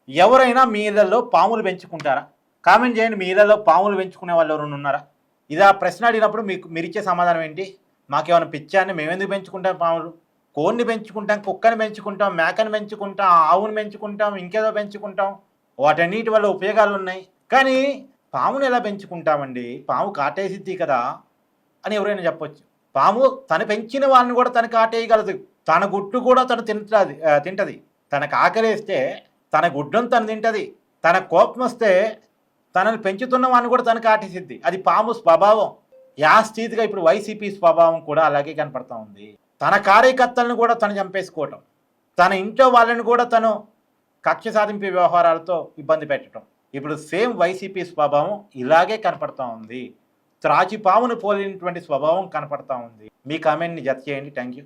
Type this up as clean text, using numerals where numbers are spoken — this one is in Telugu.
ఎవరైనా మీ ఇళ్లలో పాములు పెంచుకుంటారా? కామెంట్ చేయండి. మీ ఇళ్లలో పాములు పెంచుకునే వాళ్ళు ఎవరైనా ఉన్నారా? ఇదా ప్రశ్న అడిగినప్పుడు మీరిచ్చే సమాధానం ఏంటి? మాకేమైనా పిచ్చా అండి? మేమెందుకు పెంచుకుంటాం పాములు? కోడిని పెంచుకుంటాం, కుక్కని పెంచుకుంటాం, మేకని పెంచుకుంటాం, ఆవును పెంచుకుంటాం, ఇంకేదో పెంచుకుంటాం. వాటన్నిటి వల్ల ఉపయోగాలున్నాయి. కానీ పాముని ఎలా పెంచుకుంటామండి? పాము కాటేసిద్ది కదా! అని ఎవరైనా చెప్పొచ్చు. పాము తను పెంచిన వాళ్ళని కూడా తను కాటేయగలదు. తన గుడ్లు కూడా తను తింటది. తనకు ఆకలేస్తే తన గుడ్డును తను తింటది. తన కోపమొస్తే తనని పెంచుతున్న వాడిని కూడా తను కాటేసిద్ది. అది పాము స్వభావం. యాస్థితిగా ఇప్పుడు వైసీపీ స్వభావం కూడా అలాగే కనపడతా ఉంది. తన కార్యకర్తలను కూడా తను చంపేసుకోవటం. తన ఇంట్లో వాళ్ళని కూడా తను కక్ష సాధింపు వ్యవహారాలతో ఇబ్బంది పెట్టడం. ఇప్పుడు సేమ్ వైసీపీ స్వభావం ఇలాగే కనపడతా ఉంది. త్రాచి పామును పోలినటువంటి స్వభావం కనపడతా ఉంది. మీ కామెంట్‌ని జత చేయండి. Thank you.